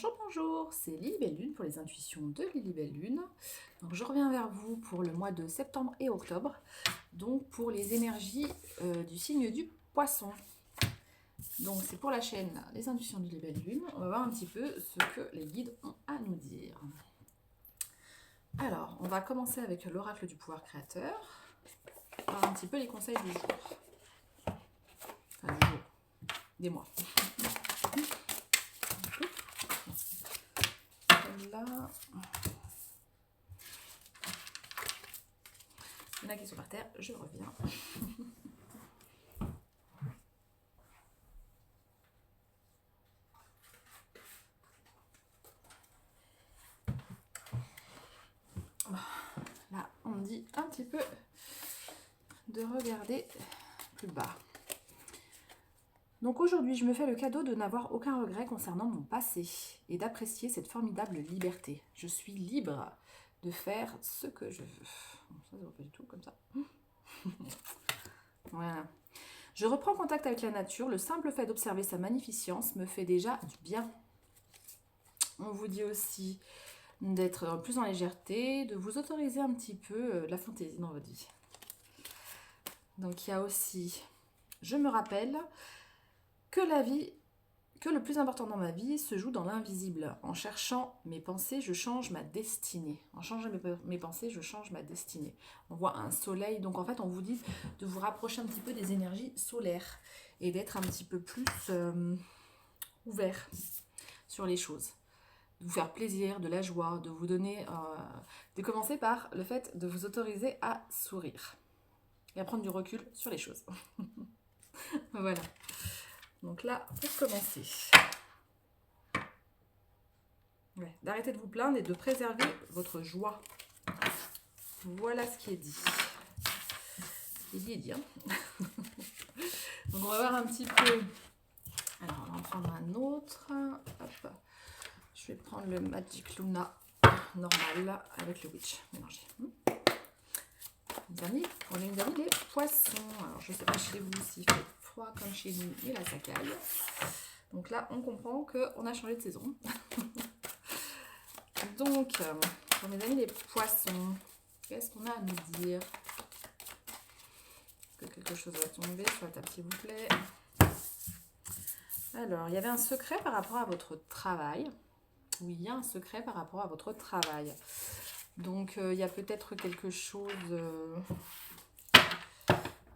Bonjour, bonjour, c'est Lily Belle Lune pour les intuitions de Lily Belle Lune. Donc je reviens vers vous pour le mois de septembre et octobre, donc pour les énergies du signe du poisson. Donc c'est pour la chaîne Les intuitions de Lily Belle Lune. On va voir un petit peu ce que les guides ont à nous dire. Alors, on va commencer avec l'oracle du pouvoir créateur. Voir un petit peu les conseils du jour. Enfin, du jour, des mois. Là. Il y en a qui sont par terre, je reviens. Là, on me dit un petit peu de regarder plus bas. Donc aujourd'hui, je me fais le cadeau de n'avoir aucun regret concernant mon passé et d'apprécier cette formidable liberté. Je suis libre de faire ce que je veux. Bon, ça ne va pas du tout comme ça. Voilà. Je reprends contact avec la nature. Le simple fait d'observer sa magnificence me fait déjà du bien. On vous dit aussi d'être plus en légèreté, de vous autoriser un petit peu la fantaisie dans votre vie. Donc il y a aussi, je me rappelle que le plus important dans ma vie se joue dans l'invisible. En cherchant mes pensées, je change ma destinée. En changeant mes pensées, je change ma destinée. On voit un soleil, donc en fait on vous dit de vous rapprocher un petit peu des énergies solaires et d'être un petit peu plus ouvert sur les choses. De vous faire plaisir, de la joie, de vous donner... de commencer par le fait de vous autoriser à sourire et à prendre du recul sur les choses. Voilà. Donc là, pour commencer, ouais, d'arrêter de vous plaindre et de préserver votre joie. Voilà ce qui est dit. Ce qui est dit est dit. Hein. Donc on va voir un petit peu. Alors on va en prendre un autre. Hop. Je vais prendre le Magic Luna normal avec le Witch mélangé. Pour les amis, les poissons. Alors je ne sais pas chez vous s'il fait froid comme chez nous, mais là ça caille. Donc là on comprend qu'on a changé de saison. Donc pour mes amis les poissons, qu'est-ce qu'on a à nous dire? Est-ce que quelque chose va tomber sur la table s'il vous plaît? Alors il y avait un secret par rapport à votre travail. Oui, il y a un secret par rapport à votre travail. Donc il y a peut-être quelque chose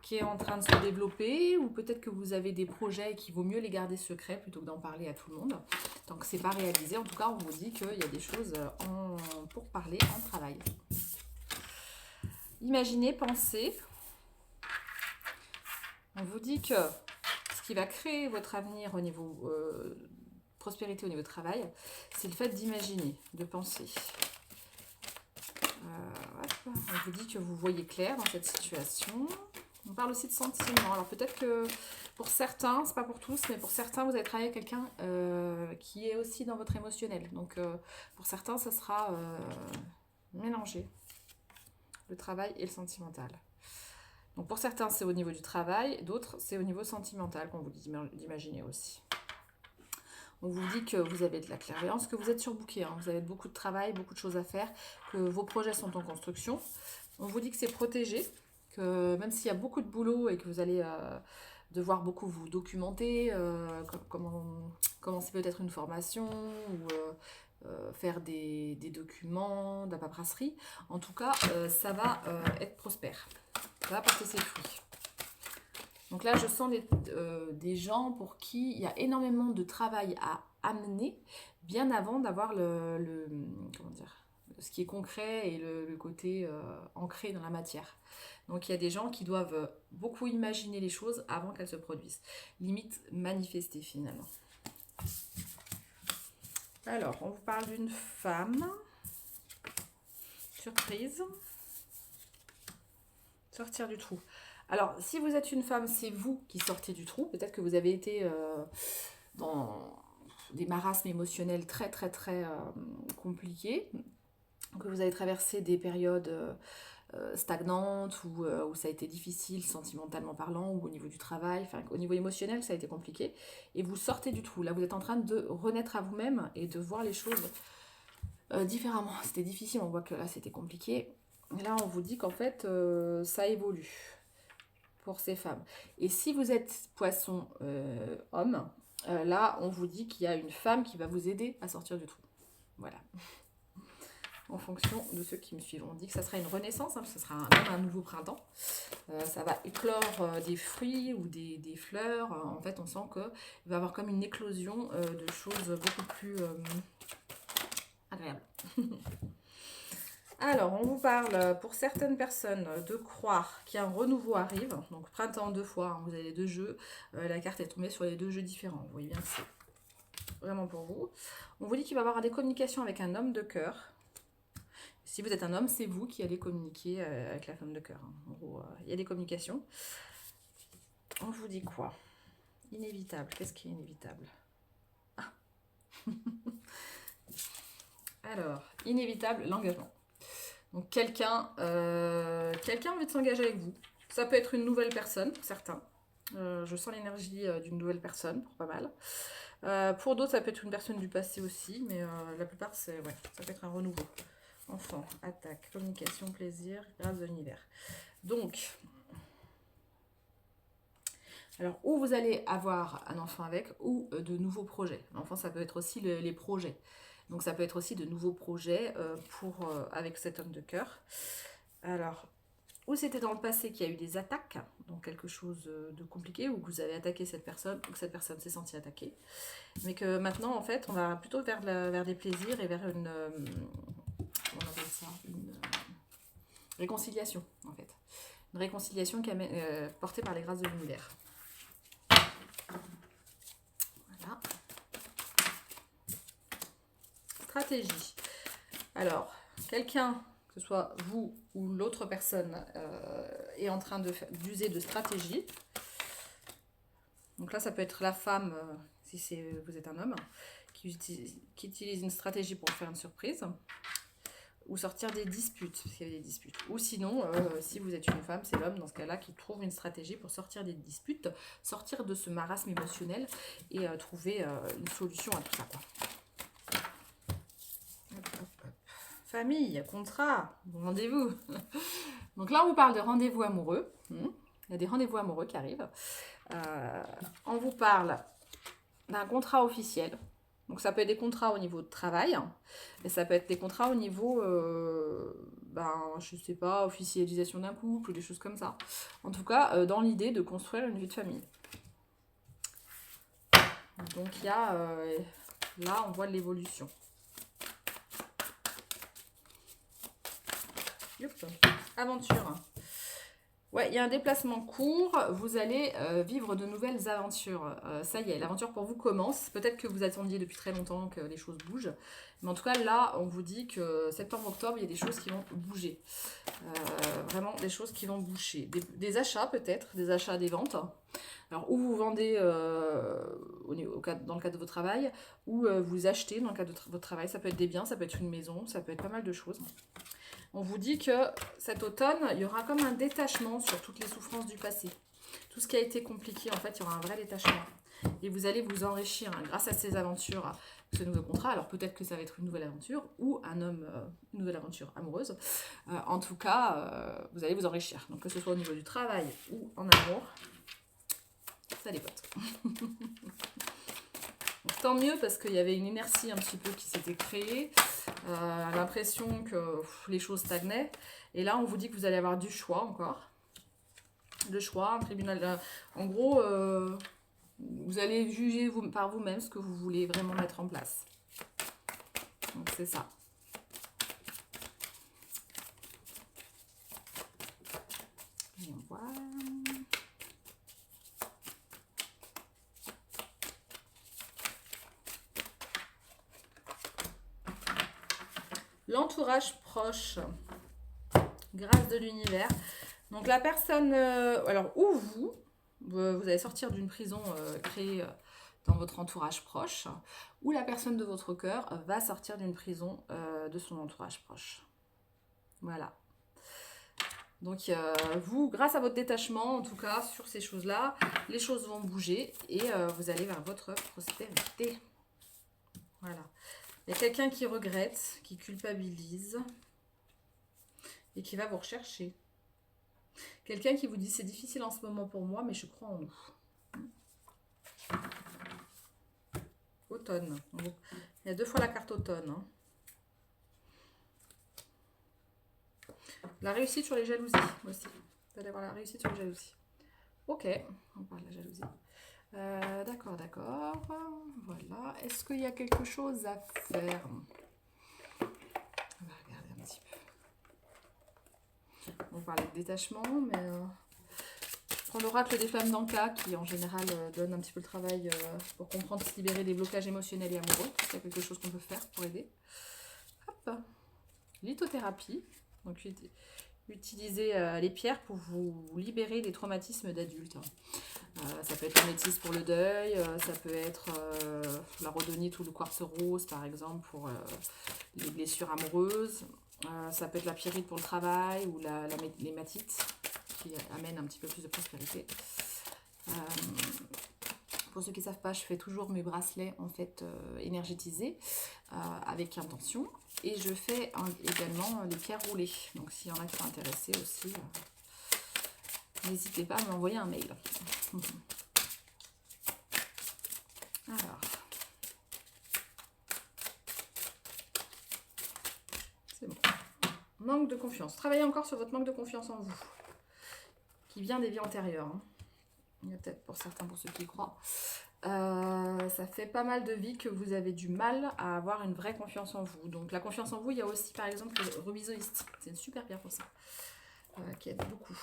qui est en train de se développer, ou peut-être que vous avez des projets et qu'il vaut mieux les garder secrets plutôt que d'en parler à tout le monde. Tant que ce n'est pas réalisé, en tout cas on vous dit qu'il y a des choses pour parler en travail. Imaginez, pensez. On vous dit que ce qui va créer votre avenir au niveau prospérité, au niveau travail, c'est le fait d'imaginer, de penser. On vous dit que vous voyez clair dans cette situation. On parle aussi de sentiments. Alors peut-être que pour certains, c'est pas pour tous, mais pour certains, vous allez travailler avec quelqu'un qui est aussi dans votre émotionnel. Donc pour certains, ça sera mélangé, le travail et le sentimental. Donc pour certains, c'est au niveau du travail, d'autres, c'est au niveau sentimental qu'on vous dit d'imaginer aussi. On vous dit que vous avez de la clairvoyance, que vous êtes surbooké, hein. Vous avez beaucoup de travail, beaucoup de choses à faire, que vos projets sont en construction. On vous dit que c'est protégé, que même s'il y a beaucoup de boulot et que vous allez devoir beaucoup vous documenter, commencer peut-être une formation ou faire des documents, de la paperasserie, en tout cas, ça va être prospère. Ça va porter ses fruits. Donc là, je sens des gens pour qui il y a énormément de travail à amener, bien avant d'avoir comment dire, ce qui est concret et le côté ancré dans la matière. Donc il y a des gens qui doivent beaucoup imaginer les choses avant qu'elles se produisent. Limite manifester finalement. Alors, on vous parle d'une femme. Surprise. Sortir du trou. Alors, si vous êtes une femme, c'est vous qui sortez du trou. Peut-être que vous avez été dans des marasmes émotionnels très compliqués, que vous avez traversé des périodes stagnante où ça a été difficile sentimentalement parlant ou au niveau du travail, enfin au niveau émotionnel ça a été compliqué et vous sortez du trou. Là vous êtes en train de renaître à vous-même et de voir les choses différemment. C'était difficile, on voit que là c'était compliqué. Et là on vous dit qu'en fait ça évolue pour ces femmes. Et si vous êtes poisson homme, là on vous dit qu'il y a une femme qui va vous aider à sortir du trou. Voilà. En fonction de ceux qui me suivent. On dit que ça sera une renaissance, hein, ce sera même un nouveau printemps. Ça va éclore des fruits ou des fleurs. En fait, on sent qu'il va y avoir comme une éclosion de choses beaucoup plus agréables. Alors, on vous parle pour certaines personnes de croire qu'un renouveau arrive. Donc, printemps 2 fois, hein, vous avez les 2 jeux. La carte est tombée sur les 2 jeux différents. Vous voyez bien que c'est vraiment pour vous. On vous dit qu'il va y avoir des communications avec un homme de cœur. Si vous êtes un homme, c'est vous qui allez communiquer avec la femme de cœur. En gros, il y a des communications. On vous dit quoi? Inévitable. Qu'est-ce qui est inévitable? Ah. Alors, inévitable, l'engagement. Donc, quelqu'un a envie de s'engager avec vous. Ça peut être une nouvelle personne, pour certains. Je sens l'énergie d'une nouvelle personne, pour pas mal. Pour d'autres, ça peut être une personne du passé aussi, mais la plupart, ça peut être un renouveau. Enfant, attaque, communication, plaisir, grâce de l'univers. Donc, alors, où vous allez avoir un enfant avec, ou de nouveaux projets. L'enfant, ça peut être aussi les projets. Donc, ça peut être aussi de nouveaux projets avec cet homme de cœur. Alors, ou c'était dans le passé qu'il y a eu des attaques, donc quelque chose de compliqué, ou que vous avez attaqué cette personne, ou que cette personne s'est sentie attaquée. Mais que maintenant, en fait, on va plutôt vers des plaisirs et vers une... on appelle ça une réconciliation, en fait. Une réconciliation qui est portée par les grâces de l'univers. Voilà. Stratégie. Alors, quelqu'un, que ce soit vous ou l'autre personne, est en train d'user de stratégie. Donc là, ça peut être la femme, si vous êtes un homme, qui utilise une stratégie pour faire une surprise. Ou sortir des disputes, s'il y a des disputes. Ou sinon, si vous êtes une femme, c'est l'homme, dans ce cas-là, qui trouve une stratégie pour sortir des disputes, sortir de ce marasme émotionnel et trouver une solution à tout ça, quoi. Famille, contrat, rendez-vous. Donc là, on vous parle de rendez-vous amoureux. Il y a des rendez-vous amoureux qui arrivent. On vous parle d'un contrat officiel. Donc ça peut être des contrats au niveau de travail, et ça peut être des contrats au niveau, je sais pas, officialisation d'un couple ou des choses comme ça. En tout cas, dans l'idée de construire une vie de famille. Donc il y a, là on voit de l'évolution. Aventure. Ouais, il y a un déplacement court, vous allez vivre de nouvelles aventures. Ça y est, l'aventure pour vous commence. Peut-être que vous attendiez depuis très longtemps que les choses bougent. Mais en tout cas, là, on vous dit que septembre-octobre, il y a des choses qui vont bouger. Vraiment, des choses qui vont bouger. Des achats peut-être, des achats, des ventes. Alors, ou vous vendez dans le cadre de votre travail, ou vous achetez dans le cadre de votre travail. Ça peut être des biens, ça peut être une maison, ça peut être pas mal de choses. On vous dit que cet automne, il y aura comme un détachement sur toutes les souffrances du passé. Tout ce qui a été compliqué, en fait, il y aura un vrai détachement. Et vous allez vous enrichir grâce à ces aventures, ce nouveau contrat. Alors peut-être que ça va être une nouvelle aventure ou une nouvelle aventure amoureuse. En tout cas, vous allez vous enrichir. Donc que ce soit au niveau du travail ou en amour, ça dépote. Donc, tant mieux parce qu'il y avait une inertie un petit peu qui s'était créée. L'impression que les choses stagnaient. Et là, on vous dit que vous allez avoir du choix encore. Le choix, un tribunal. En gros, vous allez juger par vous-même ce que vous voulez vraiment mettre en place. Donc, c'est ça. Et on voit. L'entourage proche, grâce de l'univers. Donc la personne, ou vous allez sortir d'une prison créée dans votre entourage proche, ou la personne de votre cœur va sortir d'une prison de son entourage proche. Voilà. Donc, vous, grâce à votre détachement, en tout cas, sur ces choses-là, les choses vont bouger et vous allez vers votre prospérité. Voilà. Il y a quelqu'un qui regrette, qui culpabilise et qui va vous rechercher. Quelqu'un qui vous dit c'est difficile en ce moment pour moi, mais je crois en nous. Automne. Il y a 2 fois la carte automne. Hein. La réussite sur les jalousies aussi. Vous allez avoir la réussite sur les jalousies. Ok, on parle de la jalousie. D'accord, d'accord. Voilà. Est-ce qu'il y a quelque chose à faire? On va regarder un petit peu. On parlait de détachement, mais prends l'oracle des flammes d'Anka qui en général donne un petit peu le travail pour comprendre, se libérer des blocages émotionnels et amoureux. Il y a quelque chose qu'on peut faire pour aider. Hop. Lithothérapie. Donc utilisez les pierres pour vous libérer des traumatismes d'adultes. Ça peut être la métisse pour le deuil, ça peut être la rhodonite ou le quartz rose par exemple pour les blessures amoureuses. Ça peut être la pyrite pour le travail ou l'hématite qui amène un petit peu plus de prospérité. Pour ceux qui ne savent pas, je fais toujours mes bracelets en fait énergétisés avec intention. Et je fais également les pierres roulées. Donc s'il y en a qui sont intéressés aussi, n'hésitez pas à m'envoyer un mail. Alors. C'est bon. Manque de confiance. Travaillez encore sur votre manque de confiance en vous. Qui vient des vies antérieures. Hein. Il y a peut-être pour certains, pour ceux qui y croient. Ça fait pas mal de vies que vous avez du mal à avoir une vraie confiance en vous. Donc la confiance en vous, il y a aussi par exemple le rubizoïste. C'est une super pierre pour ça. Qui aide beaucoup.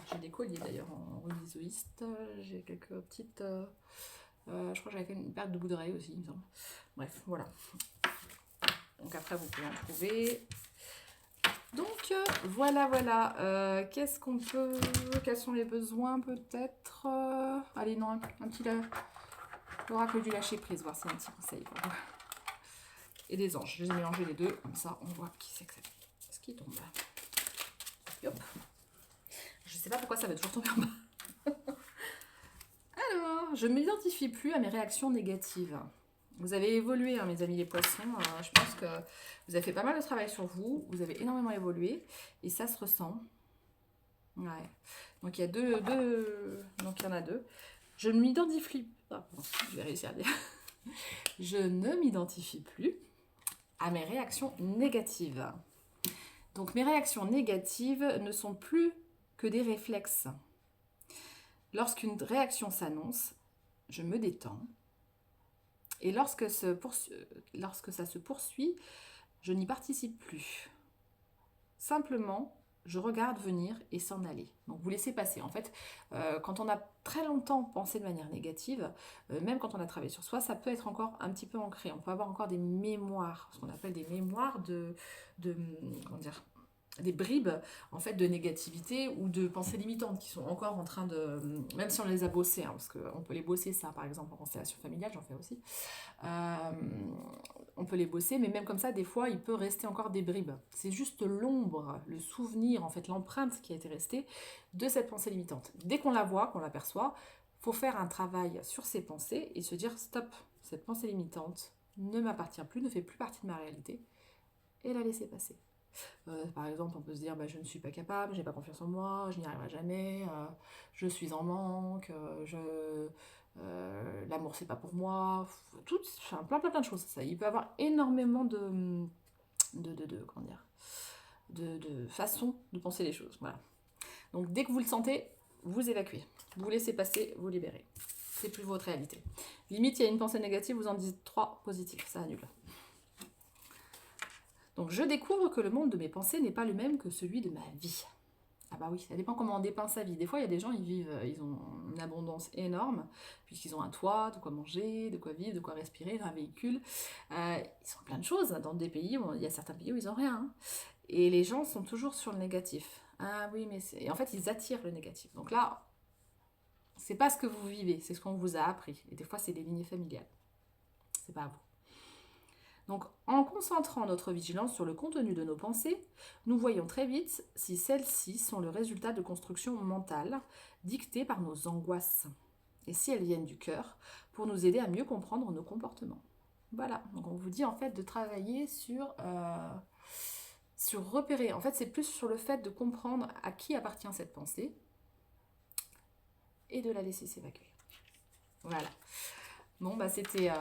J'ai des colliers d'ailleurs en rubizoïste. J'ai quelques petites... je crois que j'avais fait une paire de bouts d'oreilles aussi, il me semble. Bref, voilà. Donc après, vous pouvez en trouver. Donc voilà, voilà. Qu'est-ce qu'on peut... Quels sont les besoins peut-être allez, non, un petit... L'oracle du lâcher prise, voir si c'est un petit conseil. Voilà. Et des anges. Je les ai mélangés les deux, comme ça on voit qui c'est que c'est. Ce qui tombe. Hop. Je sais pas pourquoi ça va toujours tomber en bas. Alors, je ne m'identifie plus à mes réactions négatives. Vous avez évolué, hein, mes amis les poissons. Je pense que vous avez fait pas mal de travail sur vous. Vous avez énormément évolué. Et ça se ressent. Ouais. Donc il y a deux. Donc il y en a 2. Je ne m'identifie pas. Bon, je vais réussir à dire. Je ne m'identifie plus à mes réactions négatives. Donc mes réactions négatives ne sont plus que des réflexes. Lorsqu'une réaction s'annonce, je me détends. Et lorsque ça se poursuit, je n'y participe plus. Simplement, je regarde venir et s'en aller. Donc vous laissez passer. En fait, quand on a très longtemps pensé de manière négative, même quand on a travaillé sur soi, ça peut être encore un petit peu ancré. On peut avoir encore des mémoires, ce qu'on appelle des mémoires comment dire, des bribes en fait de négativité ou de pensées limitantes qui sont encore en train de, même si on les a bossées, hein, parce qu'on peut les bosser ça par exemple en constellation familiale, j'en fais aussi, on peut les bosser, mais même comme ça des fois il peut rester encore des bribes, c'est juste l'ombre, le souvenir, en fait l'empreinte qui a été restée de cette pensée limitante. Dès qu'on la voit, qu'on l'aperçoit, faut faire un travail sur ces pensées et se dire stop, cette pensée limitante ne m'appartient plus, ne fait plus partie de ma réalité, et la laisser passer. Par exemple, on peut se dire je ne suis pas capable, j'ai pas confiance en moi, je n'y arriverai jamais, je suis en manque, l'amour c'est pas pour moi, plein de choses. Ça, il peut y avoir énormément comment dire, de façons de penser les choses. Voilà. Donc dès que vous le sentez, vous évacuez, vous laissez passer, vous libérez. C'est plus votre réalité. Limite, il y a une pensée négative, vous en dites 3 positives, ça annule. Donc je découvre que le monde de mes pensées n'est pas le même que celui de ma vie. Ah bah oui, ça dépend comment on dépeint sa vie. Des fois, il y a des gens, ils ont une abondance énorme, puisqu'ils ont un toit, de quoi manger, de quoi vivre, de quoi respirer, un véhicule. Ils ont plein de choses. Dans des pays, il y a certains pays où ils n'ont rien. Hein. Et les gens sont toujours sur le négatif. Ah oui, mais et en fait, ils attirent le négatif. Donc là, c'est pas ce que vous vivez, c'est ce qu'on vous a appris. Et des fois, c'est des lignées familiales. C'est pas à vous. Donc, en concentrant notre vigilance sur le contenu de nos pensées, nous voyons très vite si celles-ci sont le résultat de constructions mentales dictées par nos angoisses et si elles viennent du cœur pour nous aider à mieux comprendre nos comportements. Voilà, donc on vous dit en fait de travailler sur repérer. En fait, c'est plus sur le fait de comprendre à qui appartient cette pensée et de la laisser s'évacuer. Voilà. Bon, bah c'était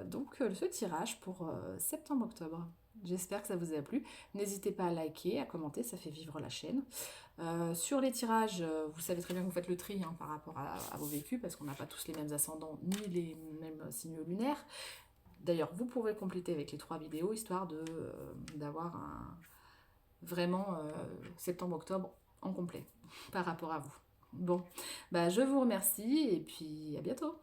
donc ce tirage pour septembre-octobre. J'espère que ça vous a plu. N'hésitez pas à liker, à commenter, ça fait vivre la chaîne. Sur les tirages, vous savez très bien que vous faites le tri par rapport à vos vécus, parce qu'on n'a pas tous les mêmes ascendants ni les mêmes signes lunaires. D'ailleurs, vous pourrez compléter avec les 3 vidéos, histoire d'avoir vraiment septembre-octobre en complet par rapport à vous. Bon, bah, je vous remercie et puis à bientôt.